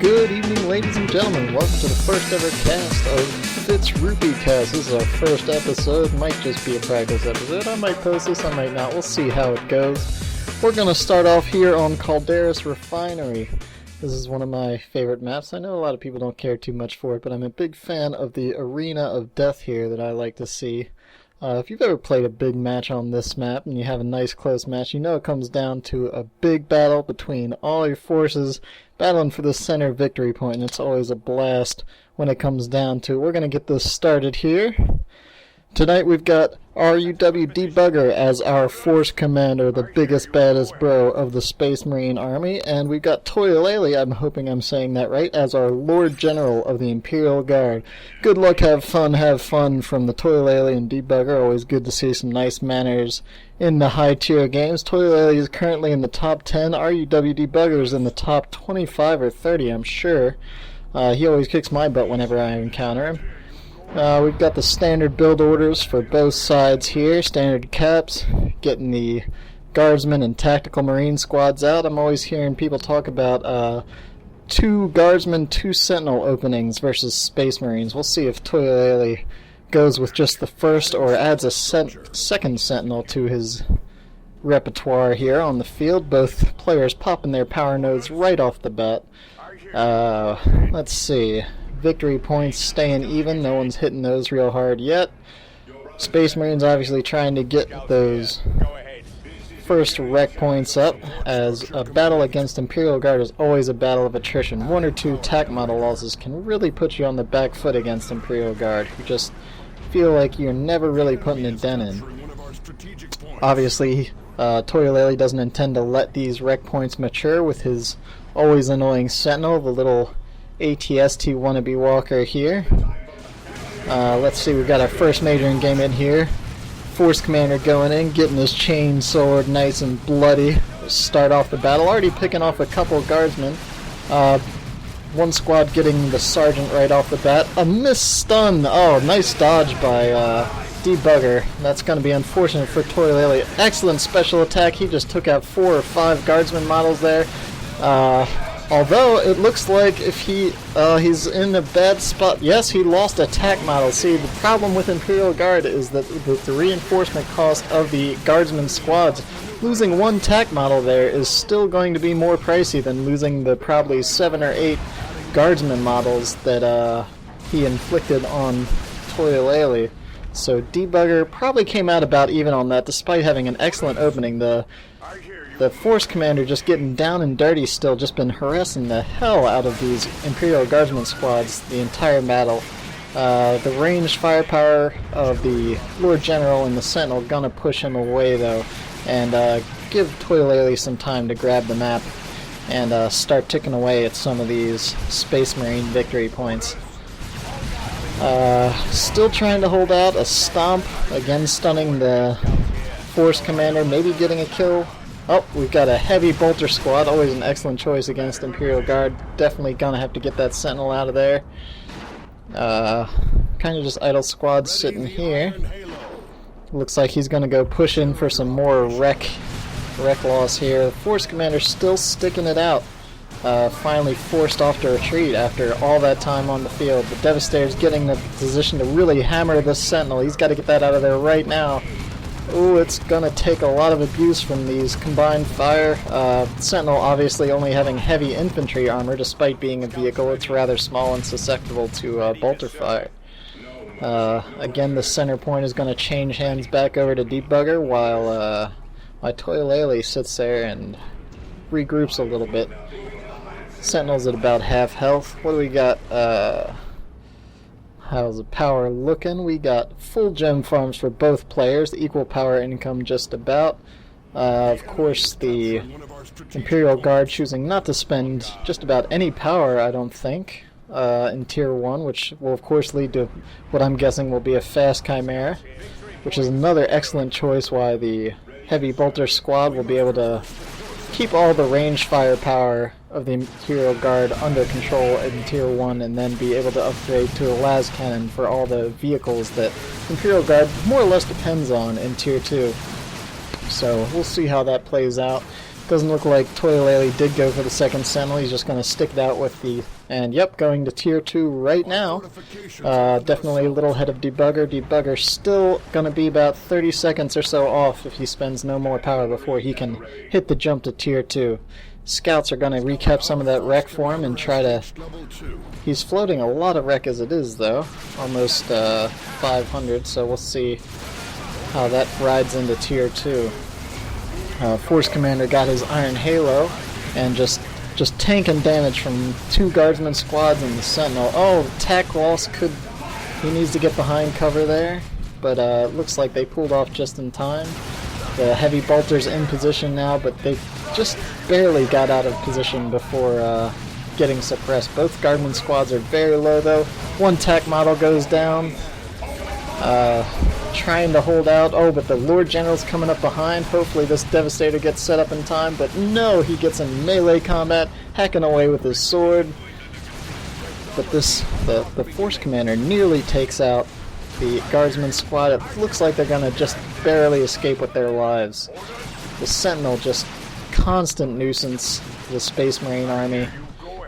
Good evening, ladies and gentlemen. Welcome to the first ever cast of FitzRupee cast. This is our first episode. Might just be a practice episode. I might post this, I might not. We'll see how it goes. We're going to start off here on Calderis Refinery. This is one of my favorite maps. I know a lot of people don't care too much for it, but I'm a big fan of the Arena of Death here that I like to see. If you've ever played a big match on this map and you have a nice close match, you know it comes down to a big battle between all your forces battling for the center victory point, and it's always a blast when it comes down to it. We're going to get this started here. Tonight we've got RuWDeBuGeR as our force commander, the biggest, baddest bro of the Space Marine Army, and we've got Tiolailee, I'm hoping I'm saying that right, as our Lord General of the Imperial Guard. Good luck, have fun from the Tiolailee and DeBuGeR. Always good to see some nice manners in the high tier games. Tiolailee is currently in the top 10. RuWDeBuGeR is in the top 25 or 30, I'm sure. He always kicks my butt whenever I encounter him. We've got the standard build orders for both sides here. Standard caps, getting the guardsmen and tactical marine squads out. I'm always hearing people talk about 2 guardsmen, 2 sentinel openings versus space marines. We'll see if Tiolailee goes with just the first or adds a second sentinel to his repertoire here on the field. Both players popping their power nodes right off the bat. Let's see. Victory points staying even. No one's hitting those real hard yet. Space Marines obviously trying to get those first wreck points up, as a battle against Imperial Guard is always a battle of attrition. 1 or 2 TAC model losses can really put you on the back foot against Imperial Guard. You just feel like you're never really putting a dent in. Obviously, Tiolailee doesn't intend to let these wreck points mature with his always annoying Sentinel, the little ATST wannabe walker here. Let's see, we've got our first major engagement here. Force commander going in, getting his chain sword nice and bloody. Start off the battle, already picking off a couple of guardsmen. One squad getting the sergeant right off the bat. A miss stun. Oh, nice dodge by DeBuGeR. That's going to be unfortunate for Tiolailee. Excellent special attack. He just took out 4 or 5 guardsman models there. Although it looks like if he's in a bad spot. Yes, he lost a TAC model. See, the problem with Imperial Guard is that the reinforcement cost of the guardsman squads, losing 1 TAC model there is still going to be more pricey than losing the probably 7 or 8 guardsman models that he inflicted on Tiolailee. So DeBuGeR probably came out about even on that, despite having an excellent opening. The Force Commander just getting down and dirty still, just been harassing the hell out of these Imperial Guardsman squads the entire battle. The ranged firepower of the Lord General and the Sentinel gonna push him away though, and give Tiolailee some time to grab the map and start ticking away at some of these Space Marine victory points. Still trying to hold out a stomp, again stunning the Force Commander, maybe getting a kill. Oh, we've got a heavy bolter squad, always an excellent choice against Imperial Guard. Definitely gonna have to get that Sentinel out of there. Kind of just idle squad sitting here. Looks like he's gonna go push in for some more wreck loss here. The Force Commander still sticking it out. Finally forced off to retreat after all that time on the field. The Devastator's getting the position to really hammer the Sentinel. He's got to get that out of there right now. Ooh, it's gonna take a lot of abuse from these combined fire. Sentinel obviously only having heavy infantry armor, despite being a vehicle. It's rather small and susceptible to bolter fire. Again, the center point is gonna change hands back over to DeBuGeR while Tiolailee sits there and regroups a little bit. Sentinel's at about half health. What do we got? How's the power looking? We got full gem farms for both players, equal power income just about. Of course, the Imperial Guard choosing not to spend just about any power, I don't think, in Tier 1, which will of course lead to what I'm guessing will be a fast Chimera, which is another excellent choice why the Heavy Bolter squad will be able to keep all the range firepower of the Imperial Guard under control in Tier 1 and then be able to upgrade to a las cannon for all the vehicles that Imperial Guard more or less depends on in Tier 2. So we'll see how that plays out. Doesn't look like Tiolailee did go for the second Sentinel. He's just going to stick it out with the... And yep, going to tier 2 right now. Definitely a little ahead of RuWDeBuGeR. RuWDeBuGeR still going to be about 30 seconds or so off if he spends no more power before he can hit the jump to tier 2. Scouts are going to recap some of that wreck for him and try to... He's floating a lot of wreck as it is, though. Almost 500, so we'll see how that rides into tier 2. Force Commander got his Iron Halo and just tanking damage from 2 Guardsman squads and the Sentinel. Oh, attack loss could... He needs to get behind cover there, but looks like they pulled off just in time. The Heavy Bolter's in position now, but they just barely got out of position before getting suppressed. Both Guardsman squads are very low, though. One TAC model goes down. Trying to hold out. Oh, but the Lord General's coming up behind. Hopefully this Devastator gets set up in time, but no, he gets in melee combat, hacking away with his sword. But the Force Commander nearly takes out the Guardsman squad. It looks like they're gonna just barely escape with their lives. The Sentinel just constant nuisance. The Space Marine army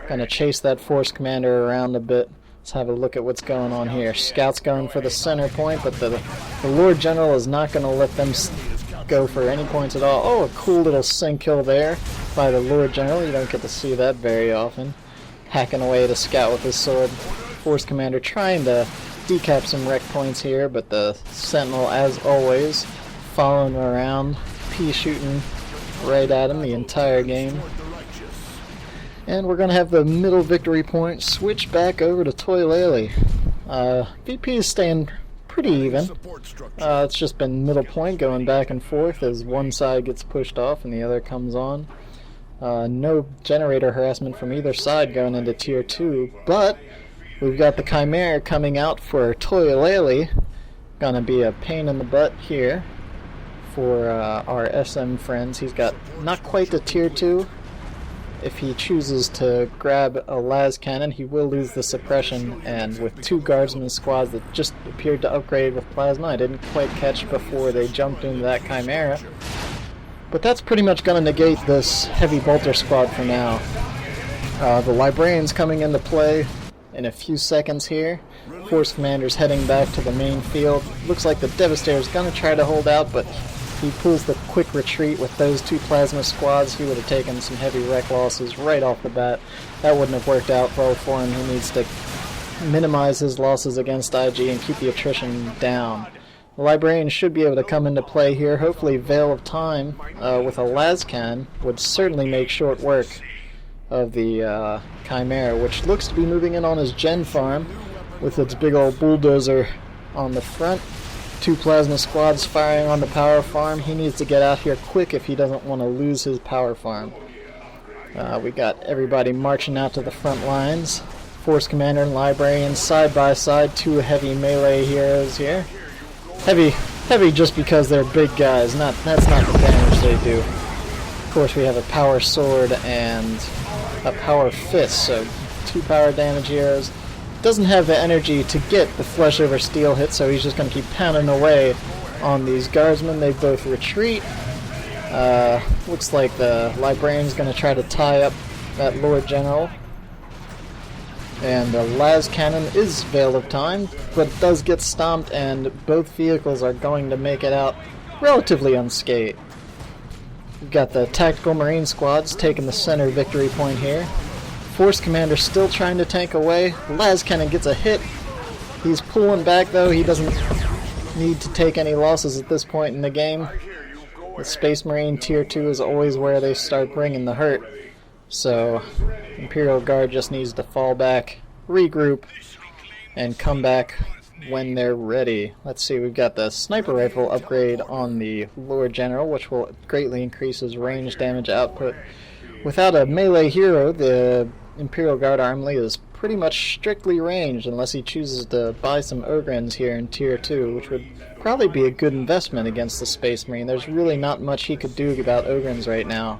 gonna chase that Force Commander around a bit. Let's have a look at what's going on here. Scouts going for the center point, but the Lord General is not going to let them go for any points at all. Oh, a cool little sync kill there by the Lord General. You don't get to see that very often. Hacking away at a scout with his sword. Force Commander trying to decap some wreck points here, but the Sentinel, as always, following around, pea shooting right at him the entire game. And we're going to have the middle victory point switch back over to Tiolailee. VP is staying pretty even. It's just been middle point going back and forth as one side gets pushed off and the other comes on. No generator harassment from either side going into tier 2, but we've got the Chimera coming out for Tiolailee. Gonna be a pain in the butt here for our SM friends. He's got not quite the tier 2. If he chooses to grab a las cannon, he will lose the suppression, and with 2 Guardsman squads that just appeared to upgrade with plasma, I didn't quite catch before they jumped into that Chimera. But that's pretty much going to negate this Heavy Bolter squad for now. The Librarian's coming into play in a few seconds here. Force Commander's heading back to the main field. Looks like the Devastator's going to try to hold out, but he pulls the quick retreat with those 2 plasma squads. He would have taken some heavy wreck losses right off the bat. That wouldn't have worked out well for him. He needs to minimize his losses against IG and keep the attrition down. The Librarian should be able to come into play here. Hopefully Veil of Time with a lascan would certainly make short work of the Chimera, which looks to be moving in on his gen farm with its big old bulldozer on the front. 2 plasma squads firing on the power farm. He needs to get out here quick if he doesn't want to lose his power farm. We got everybody marching out to the front lines. Force Commander and Librarian side by side. 2 heavy melee heroes here. Heavy just because they're big guys. That's not the damage they do. Of course, we have a power sword and a power fist, so 2 power damage heroes. Doesn't have the energy to get the flesh over steel hit, so he's just going to keep pounding away on these Guardsmen. They both retreat. Looks like the Librarian's going to try to tie up that Lord General. And the las cannon is Veil of Time, but it does get stomped, and both vehicles are going to make it out relatively unscathed. We've got the Tactical Marine squads taking the center victory point here. Force Commander still trying to tank away. Las cannon gets a hit. He's pulling back, though. He doesn't need to take any losses at this point in the game. The Space Marine tier 2 is always where they start bringing the hurt. So Imperial Guard just needs to fall back, regroup, and come back when they're ready. Let's see, we've got the sniper rifle upgrade on the Lord General, which will greatly increase his range damage output. Without a melee hero, the Imperial Guard army is pretty much strictly ranged unless he chooses to buy some Ogryns here in tier 2, which would probably be a good investment against the Space Marine. There's really not much he could do about Ogryns right now.